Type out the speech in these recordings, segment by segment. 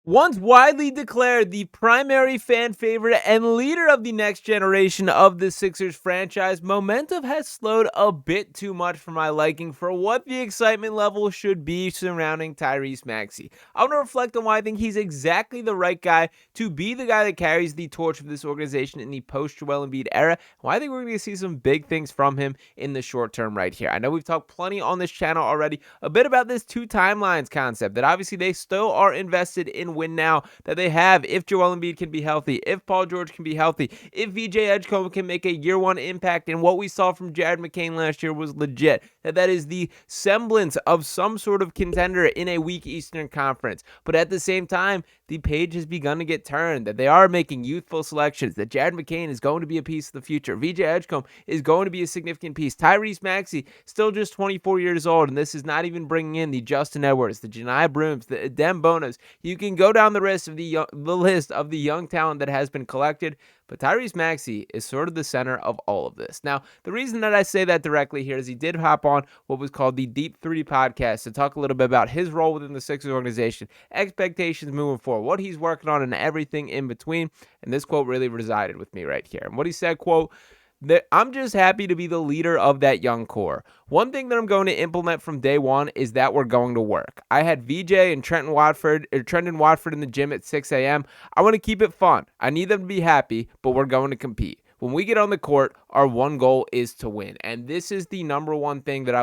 Once widely declared the primary fan favorite and leader of the next generation of the Sixers franchise, momentum has slowed a bit too much for my liking for what the excitement level should be surrounding Tyrese Maxey. I want to reflect on why I think he's exactly the right guy to be the guy that carries the torch of this organization in the post-Joel Embiid era, and why I think we're going to see some big things from him in the short term right here. I know we've talked plenty on this channel already a bit about this two timelines concept, that obviously they still are invested in win now, that they have if Joel Embiid can be healthy, if Paul George can be healthy, if VJ Edgecombe can make a year one impact, and what we saw from Jared McCain last year was legit, that is the semblance of some sort of contender in a weak Eastern Conference. But at the same time, the page has begun to get turned, that they are making youthful selections, that Jared McCain is going to be a piece of the future, VJ Edgecombe is going to be a significant piece, Tyrese Maxey still just 24 years old, and this is not even bringing in the Justin Edwards, the Janai Brooms, the Adem Bonas. You can go down the list of the young talent that has been collected, but Tyrese Maxey is sort of the center of all of this. Now, the reason that I say that directly here is he did hop on what was called the Deep 3 podcast to talk a little bit about his role within the Sixers organization, expectations moving forward, what he's working on, and everything in between. And this quote really resided with me right here. And what he said, quote, that I'm just happy to be the leader of that young core. One thing that I'm going to implement from day one is that we're going to work. I had VJ and Trendon Watford in the gym at 6 a.m. I want to keep it fun. I need them to be happy, but we're going to compete. When we get on the court, our one goal is to win. And this is the number one thing that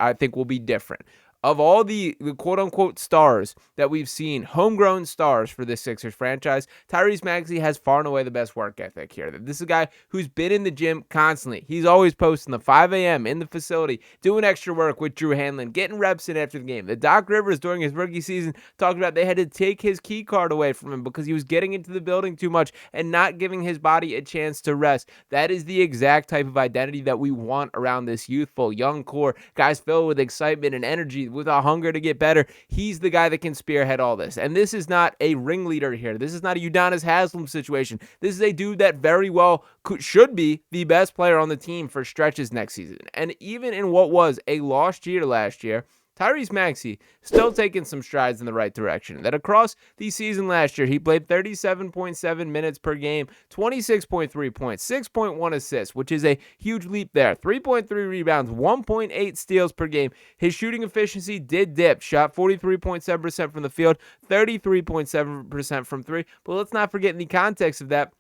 I think will be different. Of all the quote-unquote stars that we've seen, homegrown stars for this Sixers franchise, Tyrese Maxey has far and away the best work ethic here. This is a guy who's been in the gym constantly. He's always posting the 5 a.m. in the facility, doing extra work with Drew Hanlon, getting reps in after the game. The Doc Rivers, during his rookie season, talked about they had to take his key card away from him because he was getting into the building too much and not giving his body a chance to rest. That is the exact type of identity that we want around this youthful, young core, guys filled with excitement and energy, with a hunger to get better. He's the guy that can spearhead all this. And this is not a ringleader here. This is not a Udonis Haslem situation. This is a dude that very well should be the best player on the team for stretches next season. And even in what was a lost year last year, Tyrese Maxey still taking some strides in the right direction. That across the season last year, he played 37.7 minutes per game, 26.3 points, 6.1 assists, which is a huge leap there. 3.3 rebounds, 1.8 steals per game. His shooting efficiency did dip, shot 43.7% from the field, 33.7% from three. But let's not forget in the context of that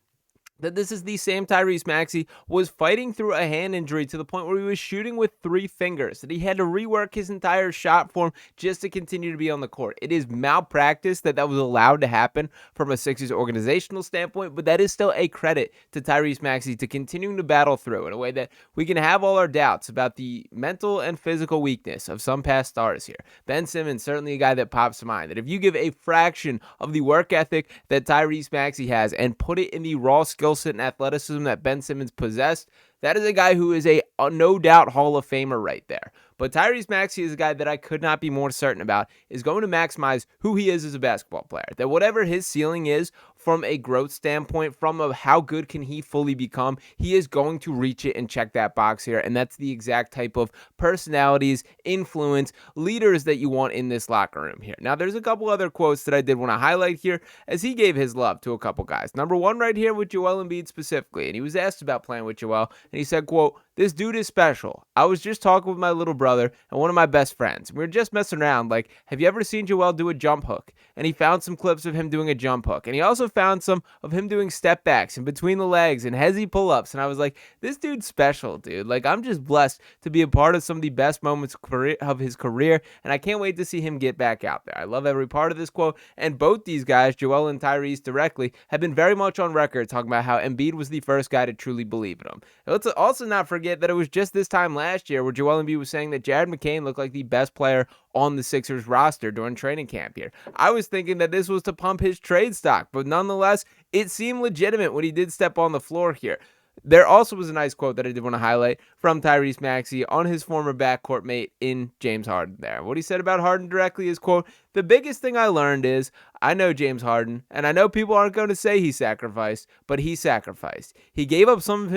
this is the same Tyrese Maxey was fighting through a hand injury to the point where he was shooting with 3 fingers, that he had to rework his entire shot form just to continue to be on the court. It is malpractice that was allowed to happen from a Sixers organizational standpoint, but that is still a credit to Tyrese Maxey to continuing to battle through in a way that we can have all our doubts about the mental and physical weakness of some past stars here. Ben Simmons, certainly a guy that pops to mind, that if you give a fraction of the work ethic that Tyrese Maxey has and put it in the raw skill set and athleticism that Ben Simmons possessed, that is a guy who is a no doubt Hall of Famer right there. But Tyrese Maxey is a guy that I could not be more certain about is going to maximize who he is as a basketball player. That whatever his ceiling is from a growth standpoint, from how good can he fully become, he is going to reach it and check that box here. And that's the exact type of personalities, influence, leaders that you want in this locker room here. Now, there's a couple other quotes that I did want to highlight here as he gave his love to a couple guys. Number one right here with Joel Embiid specifically. And he was asked about playing with Joel, and he said, quote, "This dude is special. I was just talking with my little brother and one of my best friends. We were just messing around. Like, have you ever seen Joel do a jump hook?" And he found some clips of him doing a jump hook. And he also found some of him doing step backs and between the legs and hezzy pull-ups. And I was like, this dude's special, dude. Like, I'm just blessed to be a part of some of the best moments of his career. And I can't wait to see him get back out there. I love every part of this quote. And both these guys, Joel and Tyrese directly, have been very much on record talking about how Embiid was the first guy to truly believe in him. Let's also not forget that it was just this time last year where Joel Embiid was saying that Jared McCain looked like the best player on the Sixers roster during training camp here. I was thinking that this was to pump his trade stock, but nonetheless, it seemed legitimate when he did step on the floor here. There also was a nice quote that I did want to highlight from Tyrese Maxey on his former backcourt mate in James Harden there. What he said about Harden directly is, quote, "The biggest thing I learned is I know James Harden, and I know people aren't going to say he sacrificed, but he sacrificed. He gave up some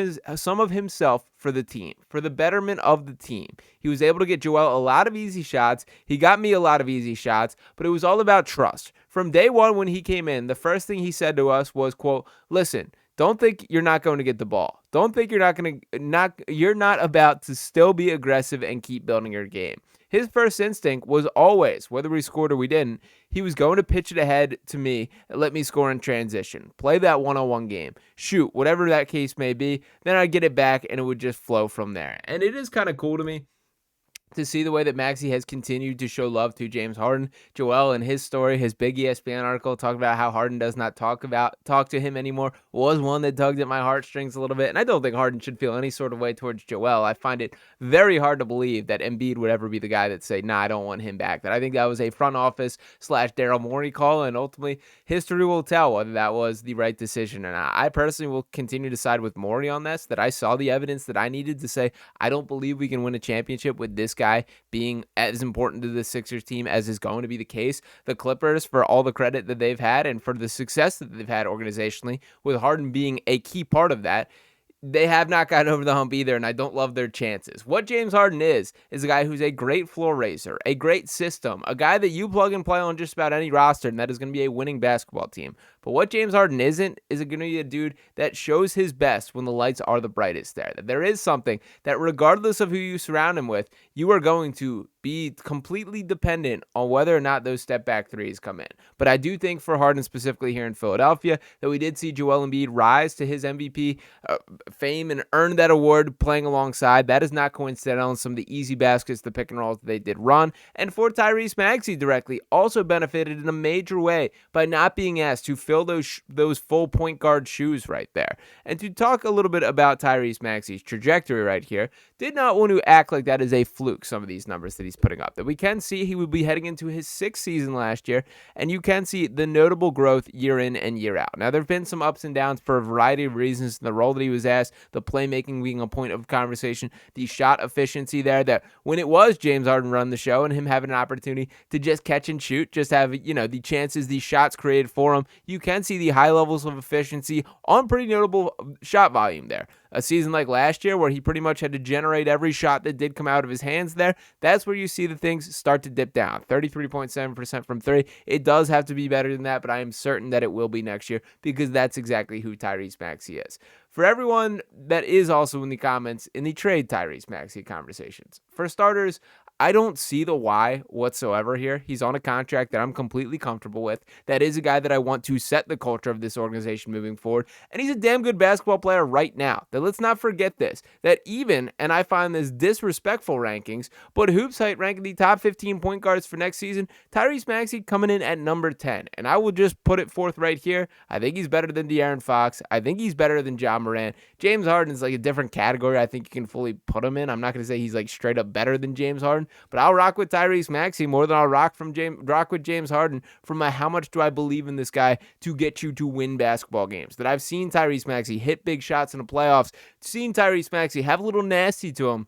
of himself for the team, for the betterment of the team. He was able to get Joel a lot of easy shots. He got me a lot of easy shots, but it was all about trust. From day one when he came in, the first thing he said to us was, quote, listen, don't think you're not going to get the ball. Don't think you're not about to still be aggressive and keep building your game. His first instinct was always, whether we scored or we didn't, he was going to pitch it ahead to me and let me score in transition. Play that one-on-one game. Shoot, whatever that case may be, then I'd get it back and it would just flow from there. And it is kind of cool to me to see the way that Maxey has continued to show love to James Harden. Joel, in his story, his big ESPN article, talked about how Harden does not talk to him anymore, was one that tugged at my heartstrings a little bit. And I don't think Harden should feel any sort of way towards Joel. I find it very hard to believe that Embiid would ever be the guy that say, nah, I don't want him back. That I think that was a front office / Daryl Morey call, and ultimately history will tell whether that was the right decision or not. I personally will continue to side with Morey on this, that I saw the evidence that I needed to say, I don't believe we can win a championship with this guy being as important to the Sixers team as is going to be the case. The Clippers, for all the credit that they've had and for the success that they've had organizationally, with Harden being a key part of that, they have not gotten over the hump either, and I don't love their chances. What James Harden is a guy who's a great floor raiser, a great system, a guy that you plug and play on just about any roster, and that is going to be a winning basketball team. But what James Harden isn't is going to be a dude that shows his best when the lights are the brightest there. That there is something that regardless of who you surround him with, you are going to be completely dependent on whether or not those step back threes come in. But I do think for Harden specifically here in Philadelphia that we did see Joel Embiid rise to his MVP fame and earn that award playing alongside. That is not coincidental in some of the easy baskets, the pick and rolls that they did run. And for Tyrese Maxey directly also benefited in a major way by not being asked to fill those full point guard shoes right there. And to talk a little bit about Tyrese Maxey's trajectory right here, did not want to act like that is a fluke, some of these numbers that he's putting up. That we can see he would be heading into his 6th season last year, and you can see the notable growth year in and year out. Now, there have been some ups and downs for a variety of reasons. The role that he was asked, the playmaking being a point of conversation, the shot efficiency there, that when it was James Harden run the show and him having an opportunity to just catch and shoot, just have, the chances, these shots created for him, you can see the high levels of efficiency on pretty notable shot volume there. A season like last year where he pretty much had to generate every shot that did come out of his hands there, that's where you see the things start to dip down. 33.7% from 3. It does have to be better than that, but I am certain that it will be next year because that's exactly who Tyrese Maxey is. For everyone that is also in the comments in the trade Tyrese Maxey conversations, for starters, I don't see the why whatsoever here. He's on a contract that I'm completely comfortable with. That is a guy that I want to set the culture of this organization moving forward. And he's a damn good basketball player right now. That let's not forget this. That even, and I find this disrespectful rankings, but Hoops Height ranking the top 15 point guards for next season, Tyrese Maxey coming in at number 10. And I will just put it forth right here. I think he's better than De'Aaron Fox. I think he's better than John Morant. James Harden is like a different category I think you can fully put him in. I'm not going to say he's like straight up better than James Harden, but I'll rock with Tyrese Maxey more than I'll rock with James Harden from how much do I believe in this guy to get you to win basketball games. That I've seen Tyrese Maxey hit big shots in the playoffs, seen Tyrese Maxey have a little nasty to him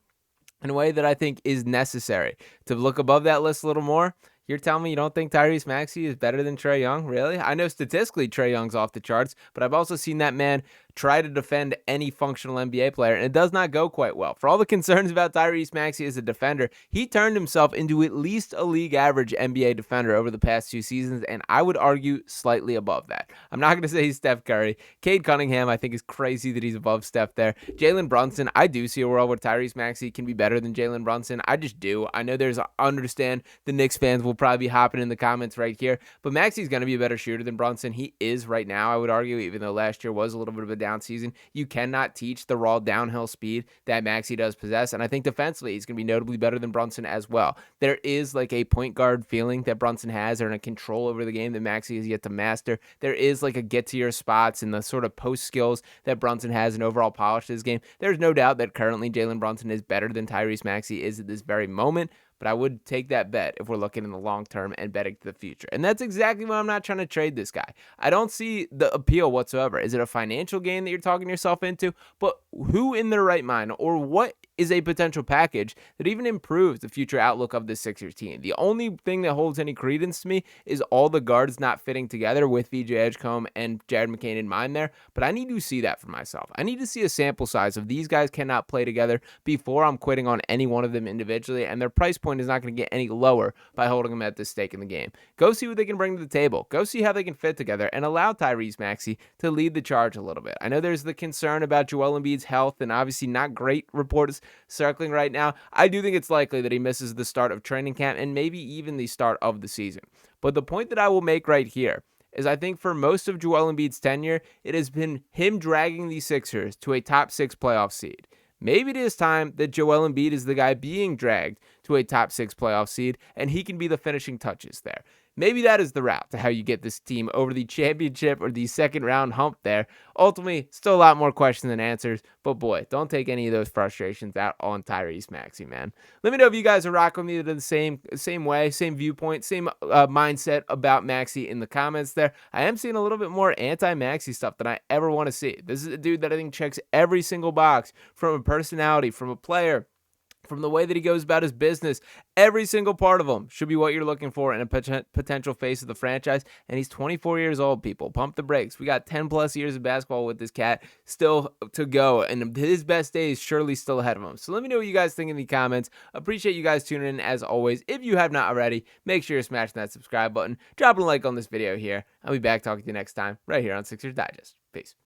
in a way that I think is necessary. To look above that list a little more, you're telling me you don't think Tyrese Maxey is better than Trae Young? Really? I know statistically Trae Young's off the charts, but I've also seen that man try to defend any functional NBA player, and it does not go quite well. For all the concerns about Tyrese Maxey as a defender, he turned himself into at least a league average NBA defender over the past 2 seasons, and I would argue slightly above that. I'm not going to say he's Steph Curry. Cade Cunningham, I think, is crazy that he's above Steph there. Jalen Brunson, I do see a world where Tyrese Maxey can be better than Jalen Brunson. I just do. I know understand the Knicks fans will probably be hopping in the comments right here, but Maxey's going to be a better shooter than Brunson. He is right now, I would argue, even though last year was a little bit of a down season. You cannot teach the raw downhill speed that Maxey does possess, and I think defensively he's going to be notably better than Brunson as well. There is like a point guard feeling that Brunson has, or a control over the game that Maxey has yet to master. There is like a get to your spots and the sort of post skills that Brunson has and overall polish to his game. There's no doubt that currently Jalen Brunson is better than Tyrese Maxey is at this very moment, but I would take that bet if we're looking in the long term and betting to the future. And that's exactly why I'm not trying to trade this guy. I don't see the appeal whatsoever. Is it a financial gain that you're talking yourself into? But who in their right mind, or what is a potential package that even improves the future outlook of the Sixers team. The only thing that holds any credence to me is all the guards not fitting together with VJ Edgecombe and Jared McCain in mind there, but I need to see that for myself. I need to see a sample size of these guys cannot play together before I'm quitting on any one of them individually, and their price point is not going to get any lower by holding them at this stake in the game. Go see what they can bring to the table. Go see how they can fit together and allow Tyrese Maxey to lead the charge a little bit. I know there's the concern about Joel Embiid's health and obviously not great reports circling right now. I do think it's likely that he misses the start of training camp and maybe even the start of the season. But the point that I will make right here is I think for most of Joel Embiid's tenure, it has been him dragging the Sixers to a top 6 playoff seed. Maybe it is time that Joel Embiid is the guy being dragged to a top 6 playoff seed, and he can be the finishing touches there. Maybe that is the route to how you get this team over the championship or the second round hump there. Ultimately, still a lot more questions than answers, but boy, don't take any of those frustrations out on Tyrese Maxey, man. Let me know if you guys are rocking with me the same way, same viewpoint, same mindset about Maxey in the comments there. I am seeing a little bit more anti-Maxey stuff than I ever want to see. This is a dude that I think checks every single box from a personality, from a player, from the way that he goes about his business. Every single part of him should be what you're looking for in a potential face of the franchise. And he's 24 years old, people. Pump the brakes. We got 10 plus years of basketball with this cat still to go. And his best days surely still ahead of him. So let me know what you guys think in the comments. Appreciate you guys tuning in as always. If you have not already, make sure you're smashing that subscribe button. Dropping a like on this video here. I'll be back talking to you next time right here on Sixers Digest. Peace.